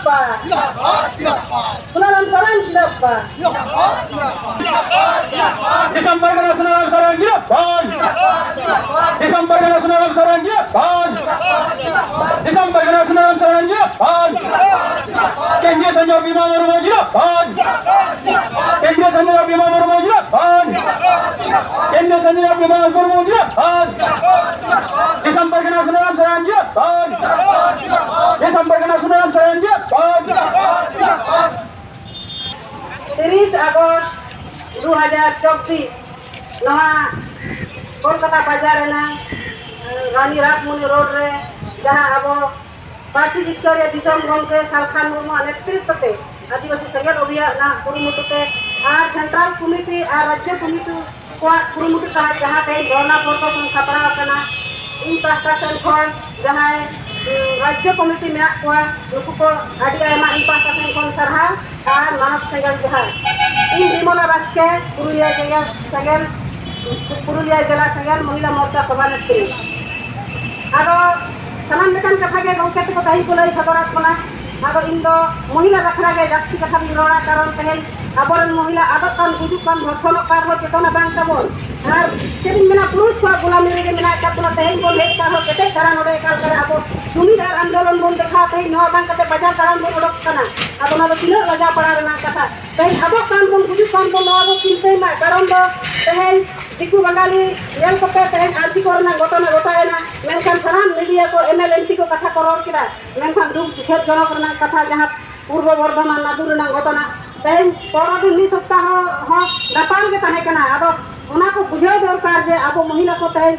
जिंदाबाद सुनाराम सारांग जिंदाबाद दिसंबर का सुनाराम सारांग जिंदाबाद दिसंबर का सुनाराम सारांग जिंदाबाद दिसंबर का सुनाराम सारांग जिंदाबाद केंद्रीय संजय बीमा मुर्मू जिंदाबाद केंद्रीय संजय बीमा मुर्मू जिंदाबाद केंद्रीय संजय बीमा मुर्मू जिंदाबाद दिसंबर का सुनाराम सारांग जिंदाबाद दिसंबर का सुनाराम सारांग जिंदाबाद 30 Agustus 2024 नवा कोलकाता बाजार रानी राजमुनि रोड रे जहाँ अब पार्टी जितकर दिसम गंगे सालखान मुर्मू नेतृत्व आदिवासी संगठन अभियान कुरुमुटुते और सेंट्रल कमिटी और राज्य कमिटी को कुरुमुटु तहत जहाँ कहीं धरना प्रदर्शन खपरा करना इन पास्ता खन जहाँ राज्य कमिटी में उनको को आदि आयमा इन पास्ता खन सरहा और मानव संगठन जहाँ इन विमला बास्के पुरुलिया जिला संगठन महिला मोर्चा सभानेत्री आरो सामान लेकिन कथा के गौके को कहीं को लई सदरात बना आरो इन दो महिला रखरा के जास्ती कथा बिरोड़ा कारण तहेन आबरन महिला आदतन गुजुकन धर्षण कार हो चेतना बांग तबन और सेदिन मेना पुरुष को गुलामी रे मेना चपना तहेन को लेट का हो केते कारण ओडे काल करे आबो सुनिदार आंदोलन बन देखा तहेन नवा बांग कते बाजार कारण बन ओडक कना आबो ना तिनो लजा पड़ा रना कथा तहेन आबो कान बन गुजुकन बन नवा चिंते मा कारण दो तहेन दिकु बंगाली नेल को तहेन आर्थिक करना घटना घटायना मेनखान सानाम मीडिया को एमएलएमपी को कथा करर किदा मेनखान दुख दुखेर जनक रना कथा जहाँ पूर्व बर्धमान नादुर रना घटना तहेन पर दिन नि सप्ताह हो दापाल के तहे कना आदो उना को बुझाव दरकार जे आबो महिला को तहेन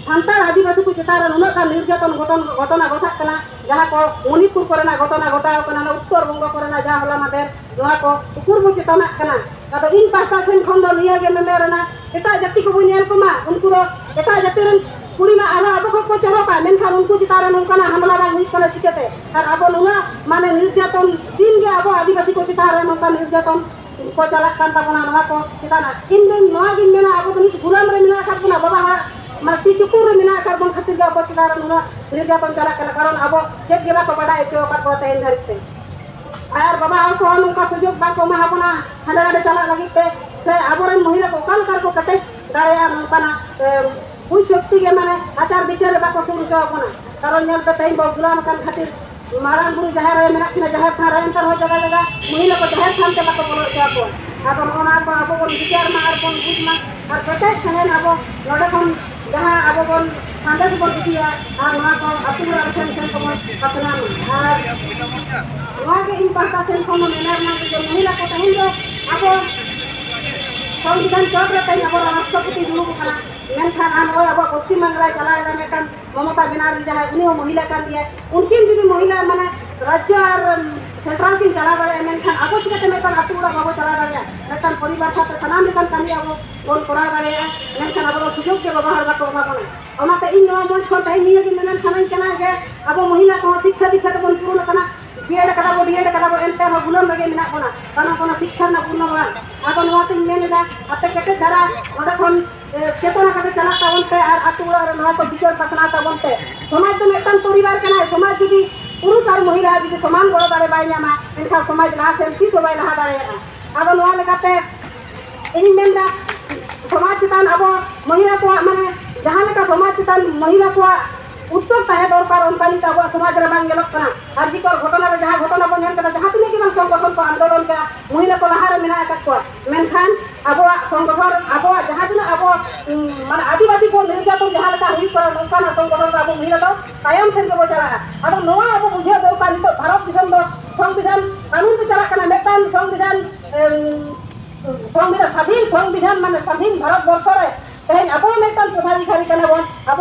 सांतार आदिवासी को चेतार उना का निर्यातन घटना घटा कना जहाँ को मणिपुर करना घटना घटाव कना उत्तर बंग करना जहाँ होला मादे नोआ को पूर्व चेतना कना आदो इन पास्ता सेन खन दो लिया गे मेमेरना एटा जाति को बुनियाल को मा उनको एटा जाति रन कुड़ी मा आरो आबो को चलो का मेनखान उनको चेतार नोकना हमला बा हुई कना चिकेते और आबो नुना माने निर्यातन दिन गे आबो आदिवासी को चेतार नोका निर्यातन को चलाक कान ताबना नोआ को चेताना इन दिन नोआ दिन मेना आबो नि गुलाम रे मेना काबना बाबा माने चुकुर रे मेना कार्बन खातिर गे आबो चेतार नोना निर्यातन चलाक कना कारण आबो चेक गेला को बडा एचो का को तेन धरते और बाबा को उनका सुजोग बा को महापना हंडा चला लगिते से आबोरन महिला को काल कर को कते दाया नोकाना कोई शक्ति के माने आचार विचार बा को सुन जो कोना कारण नेल तो तई गुलाम कान खातिर मारान बुरी जहर है मेना किना जहर था रेंटर हो जगह जगह महिला को जहर थाम के बा को बोलो जा को आबो ओना को आबो को विचार मा और कोन बुझ मा और कते छने आबो लडे कोन जहां आबो कोन सांडे को दिया और वहां को अपुरा अक्षन को अपना और वहां के इन पास्ता सेन को मेना ना जो महिला को तहिन जो आबो संविधान चौक रे तई आबो राष्ट्रपति दुनु को खाना मेनखान आन ओय आबो पश्चिम बंगाल चला रे मेकन ममता बनर्जी जहां उनी महिला कान दिया उनकी यदि महिला माने राज्य और सेंट्रल की चला रहे मेनखान आबो चिकते मेकन अपुरा बाबो चला रहे मेकन परिवार साथे सनाम लेकन कामी आबो कोन करा रहे मेनखान आबो सुजोग के व्यवहार बा को बाबो ओनाते इन नवा मंच को तई निये कि मेनन सनाई कना जे आबो महिला को शिक्षा दीक्षा बन पूर्ण कना बीएड कदाबो एनते हो गुलाम लगे मेना कोना काना कोना शिक्षा ना पूर्ण बा आबो नवाते मेनेदा आते केटे धारा ओडा कोन चेतना कते चला तावनते और अतुरा रे नवा को विचार पसना तावनते समाज तो मेटन परिवार कना समाज जदी पुरुष और महिला जदी समान बड़ दारे बाय न्यामा एनका समाज लहा से की सबाय लहा दारे आबो नवा लेकाते इन मेनदा समाज चितान आबो महिला को माने जहां लेका समाज चितान महिला को उत्तर तहे दरकार उनकानी अब समाज रे बांग गेलक कना आर्थिकर घटना रे जहां घटना बन हेन कना जहां तिने कि बन संगठन को आंदोलन का महिला को लहार मेना का को मेनखान अब संगठन अब जहां तिने अब माने आदिवासी को निर्यातन जहां लगा हुई पर नौकाना संगठन अब महिला तो कायम से के बोचरा अब नोआ अब बुझे दरकार तो भारत दिसम दो संविधान कानून पे चला कना मेटान संविधान स्वाधीन संविधान माने स्वाधीन भारत वर्ष रे तहेन अब मेटन पदाधिकारी कना बन अब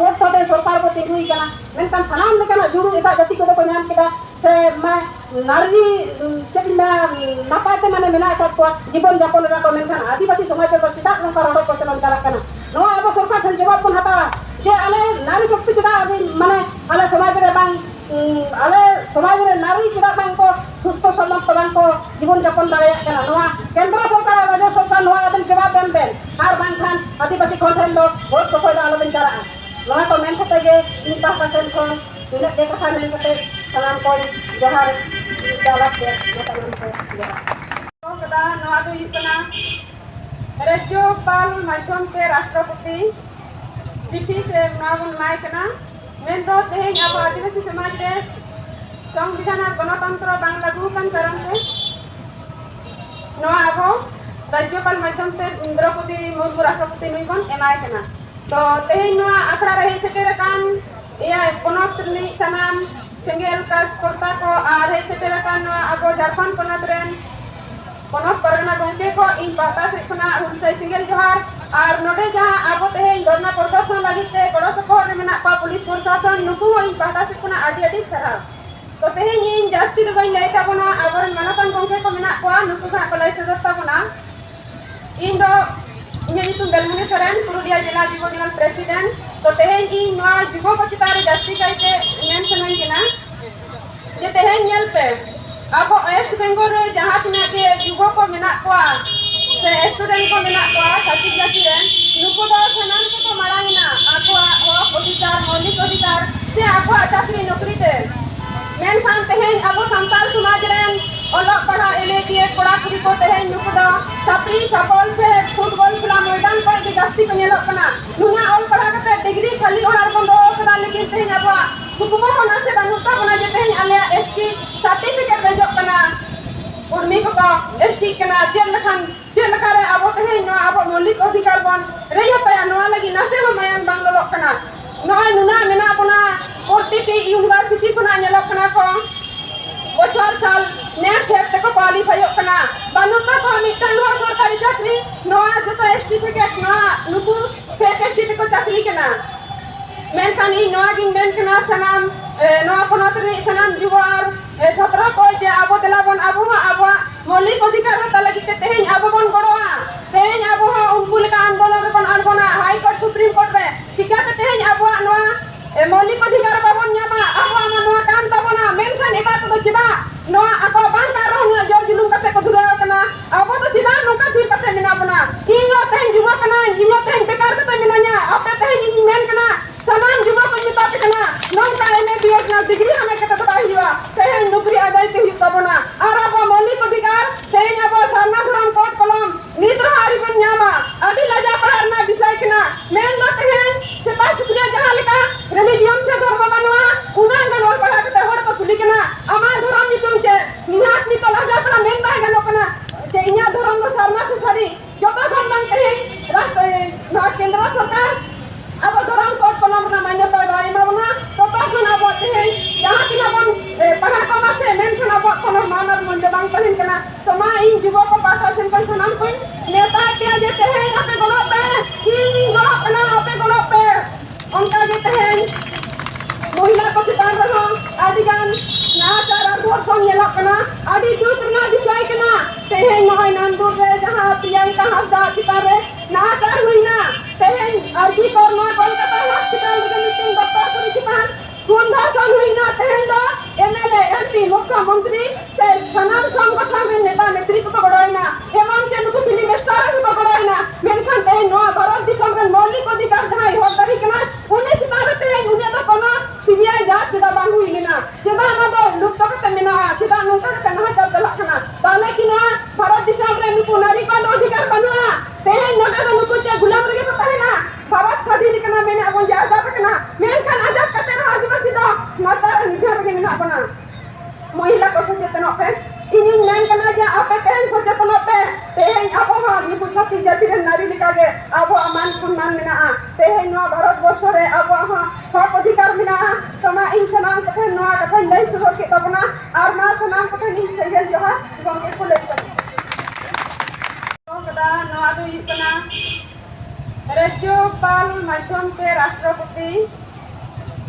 वोट सदे सरकार को तिगुई कना मेनकान सनाम लेकना जुड़ू एटा जाति को को नाम केदा से मैं नारी चेकना नापाते माने मेना को जीवन यापन रा को मेनकान आदिवासी समाज को चिता नका रोड को चलन चला कना नो अब सरकार ठन जवाब को हता जे आले नारी शक्ति चिता माने आले समाज रे बांग आले समाज रे नारी चिता बांग को सुस्त समस्त बांग को जीवन यापन दारे कना नो केंद्र सरकार राज्य सरकार नो आदन जवाब देन और बांखान आदिवासी कोठन दो वोट को कोई आलो बिन करा नो तो मेन खते जे इन पास को इन देखा मेन खते salam ko johar dalat ke salam ko johar kada noa do ikana राज्यपाल माध्यम के राष्ट्रपति चिट्ठी से नाबन माय कना मेन दो तेहें अब आदिवासी समाज रे संविधान और गणतंत्र बांग लागू कन करन से नोआ आबो राज्यपाल माध्यम से द्रौपदी मुर्मू राष्ट्रपति नुइबन एमाय कना तो तेहें नोआ आखड़ा रही सेटेर कान या पोनोत नि सनाम सेंगेल का कोर्ता को आरे सेटेर कान नोआ आबो झारखंड पोनोत रेन पोनोत परगना गंके को इन पाता से खना हुलसे सिंगल जोहार और नोडे जहां आबो तेहें धरना प्रदर्शन लागि ते गड़ो सपोर्ट रे मेना पा पुलिस प्रशासन नुकु इन पाता से खना आदि आदि सरा तो तेहें इन जास्ती दो बइन लाइता बना आबर मानतन गंके को मेना को नुकु का कलाई से दत्ता बना इन दो इन्हें बेलमुनी सोरेन पुरुलिया जिला जीवन प्रेसिडेंट तो तेहें इन नोआ जुगो को चितारे जास्ती काइते मेन सनन केना जे तेहें नेल पे अब वेस्ट बेंगल रे जहां तिना के जुगो को मेना को से स्टूडेंट को मेना को छात्र जाति रे नुको दो सनान को तो मारांगना आको हक अधिकार मौलिक अधिकार से आको चाकरी नौकरी ते मेन खान तेहें अब संसार समाज रे ओलो पढ़ा एमए बीए पढ़ा कुड़ी को तेहें नुको दो छात्री सफल से फुटबॉल खुला मैदान पर के जास्ती को नेलो कना नुना ऑल पढ़ा के डिग्री खाली ओडार बंदो करा लेकिन तेहें अब कुकुमो होना से बनुता बना जे तेहें आले एसटी सर्टिफिकेट दे जो कना उर्मी को एसटी कना जेल करे अब तेहें नो अब मौलिक अधिकार बन रेयो पया नो लगी नसे हो मयन बांगलो कना नो नुना मेना बना कोटिटी यूनिवर्सिटी खुना नेलो कना को बछर साल नेट सेट को क्वालिफाई कना बनुता को मिटन हो सरकारी चाकरी नो जतो सर्टिफिकेट नो नुकु फैकल्टी को चाकरी कना मेनखान इ नोआ गिन मेन कना सनाम नोआ पोनोत रे सनाम जुवार छात्र को जे आबो देलाबन आबो मौलिक अधिकार हता लगी ते तेहें आबो बन गड़ोआ तेहें आबो उनको लेका आंदोलन बन आंदोलन हाई कोर्ट सुप्रीम कोर्ट रे शिक्षा ते तेहें आबो नोआ मौलिक अधिकार बाबन न्यामा आबो आमा नोआ काम तबना मेनखान एबा तो जिबा नोआ आको बांदा रहु जो जुलुम कते को दुरा कना आबो तो जिबा नोका थी कते मिना बना इनो तेहें जुवा कना इनो तेहें बेकार कते मिनाnya आपे तेहें मेन कना समान जुवा को निता कना नौका एमए बीए ना डिग्री हमें कते तो हिवा तेहें नौकरी आदाय के हिस्सा बना और आबो मौलिक अधिकार तेहें आबो सारना धरम कोट कलम निद्र हारी बन न्यामा आदि लाजा पढ़ार ना विषय कना मेन ना तेहें सेता सुक्रिया जहां लिखा रिलीजियन से धर्म बनवा उना गनोर पढ़ा के होड़ को खुली कना अमा धर्म नितुम के निहात नि तो लाजा पढ़ा मेन बा गनो कना जे इया धर्म को सारना से सारी जतो धर्म तेहें राष्ट्र ना केंद्र सरकार अब धर्म कोड को नाम मान्यता गाय मावना तो तखन अब तेहें जहां तिना बन पढ़ा कमा से मेन खना अब कोन मानव मन बांग पहिन कना तो मा इन जुगो को पासा से कोन सनाम कोन नेता के जे तेहें आपे गलो पे इन गो कना आपे गलो पे उनका जे तेहें महिला को चितान रहो आदिगान नाचार और धर्षण नेला कना आदि दूसरा दिसाई कना तेहें नय नंदुर रे जहां प्रियंका हसदा चितारे नाचार हुईना तेहें अर्जी करना कोलकाता हॉस्पिटल रे मीटिंग डॉक्टर करी चितान कुंधा सन हुईना तेहें दो एमएलए एमपी मुख्यमंत्री से सनाम संगठन रे नेता नेत्री को गड़ाइना एवं के नुकु फिल्म स्टार को गड़ाइना मेनखान तेहें नो भारत दिसम रे मौलिक अधिकार जहां होदरी कना उन्हें चितारे तेहें उन्हें तो कोनो सीबीआई जांच चिदा बांग हुईना चिदा ना दो लुक तो के मेना चिदा नुका के ना चल चला कना ताले कि ना भारत दिसम रे नुकु नारी को अधिकार बनवा तेहें नोटे तो नुकु जे गुलाम रे पता है ना भारत स्वाधीन कना मैंने अपन जादा कना मेनखान आजाद कते ना आदिवासी दो नातार निधर के मेना बना महिला को सचेतन पे इन मेन कना जे आपे तेहें सचेतन पे तेहें आबो हा नुकु छाती जाति रे नारी लिका के आबो अमान सम्मान मेना तेहें नो भारत वर्ष रे आबो हा हक अधिकार मेना तमा इन सनाम कते नो कते लई सुरो के तबना और मा सनाम कते इन सेगल जहा गंगे को लई कदा नो आदो इतना राज्यपाल माध्यम के राष्ट्रपति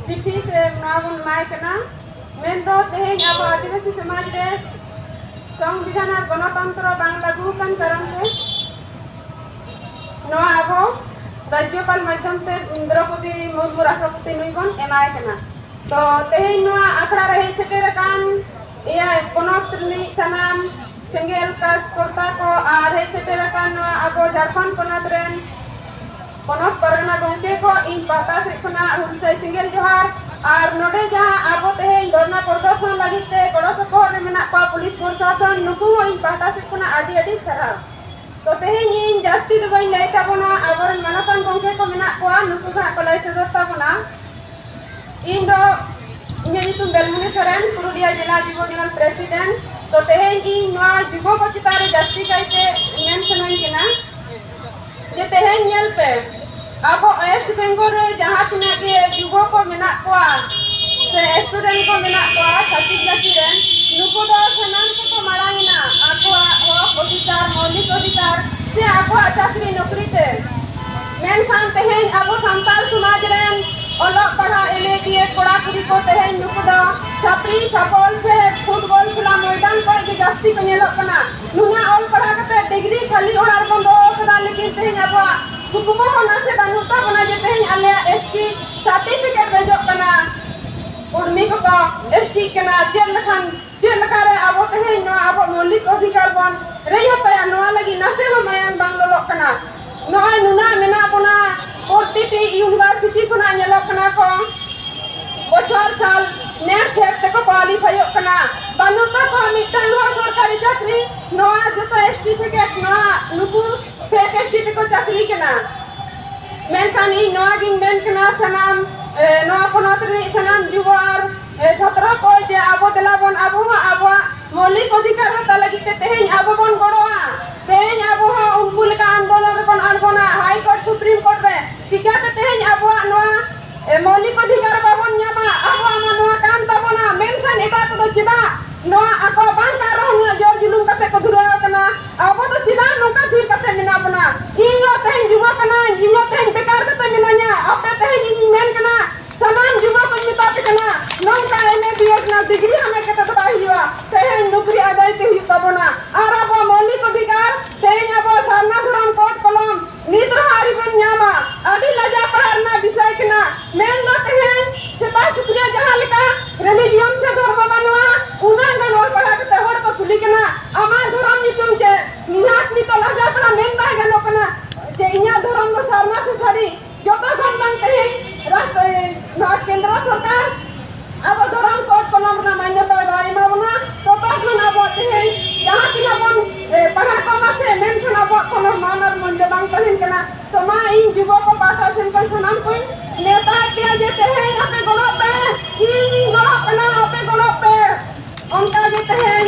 चिट्ठी से नाबन माय कना मेन दो तेहें अब आदिवासी समाज रे संविधान और गणतंत्र बांग लागू कन करन से नो आबो राज्यपाल माध्यम से द्रौपदी मुर्मू राष्ट्रपति नुइबन एमाय कना तो तेहें नो आखड़ा रही सेटेर कान या पोनोत नि सनाम सेंगेल का कोर्ता को आरे सेटेर कान आबो झारखंड पोनोत रेन पोनोत परगना गंके को इन पाता से खना हुलसे सिंगल जोहार और नोडे जहाँ अब तेज धरना प्रदर्शन लगे गड़ो सपोहट में पुलिस प्रशासन नुकू पाहटा से आदि साराव तो तेज इन जास्ती तो बी लै तबना अब मानतान गंके को मेना नुकू को लै सदर तबना इन इन बेलमुनी सोरेन पुरुलिया जिला युव जूनियर प्रेसिडेंट तो तेज इन युव को चितान जास्ती कायते मेन सनाइना जे तेज पे अब वेस्ट बेंगल जहाँ तना के युव को मेना से स्टूडेंट को मेना छाती जाति नुकू सामान को मांगना हक अधिकार मौलिक अधिकार से आप चाकरी नौकरी से मेनखान तेज अब सानताल समाज ओलग पढ़ा एमए बीए कोड़ा कुड़ी को तेज नुकू छापरी छापल से फुटबॉल खेला मैदान पर जास्ती को नेलोकना नुना ऑल पढ़ा करते डिग्री खाली ओरार बंद करा लेकिन तेज अब कुकुमो होना से बानुता बना जे तेज आले एसटी सर्टिफिकेट भेजोकना उर्मी को एसटी केना जेलखारे अब तेज अब मौलिक अधिकार बन रही पाया नवा लगी नासे मायान बांग लोकना नय नुना मेना बना प्रतिटी यूनिवर्सिटी खुना नेलोकना को बछर साल नेट सेट से को क्वालिफाई होकना बानुता को मिटान सरकारी चाकरी नवा जतो सर्टिफिकेट नवा नुकू फेक एसटी को चाकरी केना मेनखान इ नवा गिन मेन केना सनाम नवा पनत रे सनाम जुवार छात्र को जे आबो देलाबन आबो मौलिक अधिकार हता लगी तेज आबो बन गड़ोआ तेज आबो उनको लेका आंदोलन बन आंदोलन हाई कोर्ट सुप्रीम कोर्ट रे चिका तेज आबो नवा मौलिक अधिकार बाबन न्यामा आबो नवा काम तबना मेनखान एटा तो चिदा नवा आको बांका रहन जो जुलुम कते को दुरा कना आबो तो चिदा नोका थी कते मिना बना इनो तेज जुवा कना इनो तेज बेकार कते मिनाnya आपे तेज इन मेन कना समान जुवा को मिता कना नौका एमए बीएड ना डिग्री हमें कते तो हिवा तेज नौकरी आदाय के तबना आर आबो मौलिक अधिकार तेज आबो सारना धरम कोट कलम नीत हारी बन न्यामा आदि लजा पढ़ना विषय कना मेन ना तेज सेता शुक्रिया जहां लिखा रिलीजियन से धर्म बनवा उना गनोर पढ़ा के हर को खुली कना अमार धर्म निसुम के निहात नि तो लजा पढ़ा मेन ना गनो कना जे इया धर्म को सारना से सारी जतो गन मांगते हैं राष्ट्र केंद्र सरकार अब धर्म कोड कलम ना मान्यता गाय मावना तो खाना बोते हैं जहां तिना बन पढ़ा कमा से मेन खाना बो कलम मानर मन जे बांग कहिन कना तो मा इन युवा को पासा सेंकर सनाम कोई नेता के जेते हैं अपने गणो पे इन गणो कना अपने गणो पे उनका जेते हैं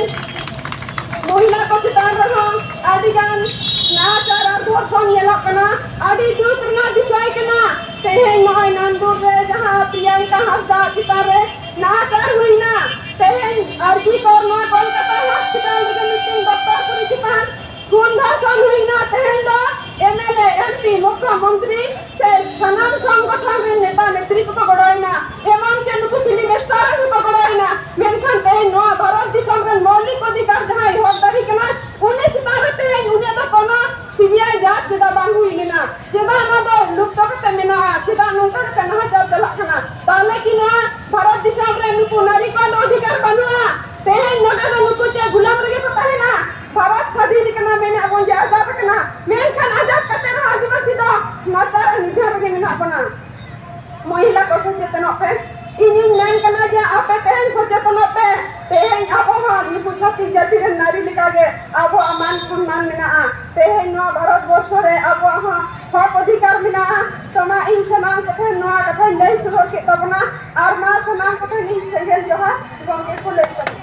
महिला को चितान रहो आदिगान नाचार और धर्षण येलोकना आदि दूसरा दिशाई कना तेहे नय नंदुर रे जहां प्रियंका हंसदा चितारे नाचार हुईना तेहे अर्जी करना कोलकाता हॉस्पिटल में मीटिंग डॉक्टर पुरी चितान कुंधासन हुईना तेहे लो एमएलए एमपी मुख्यमंत्री से सनाम संगठन रे नेता नेतृत्व को गड़ाइना एमन के नुकु फिल्म स्टार को गड़ाइना मेनखान तेहे नो भारत दिसम रे मौलिक अधिकार जहां हकदारी कना उन्हें चितारे तेहे उन्हें तो कोनो सीबीआई जांच जेदा बांग हुईना जेदा ना दो लुप्त करते मेना जेदा नोका के ना चल चलखना ताले कि ना भारत दिसम रे नुकु नारी को अधिकार बनुआ तेहे नोका नुकु जे गुलाम रे पता है ना भारत स्वाधीन कना मैंने अब आजाद कना मेनखान आजाद करते रहा आदिवासी दो नाचार निधर रे मेना बना महिला को सचेतन पे इन मेन कना जे आपे तेहन सचेतन पे तेहन अब नुकु छाती जाति रे नारी लिका गे अब मान सम्मान मेना तेहन नो भारत वर्ष रे अब हक अधिकार मेना तमा इन सनाम कथे नो कथे लई सुर के तबना आर मा सनाम कथे इन सेगल जोहा गंगे को लई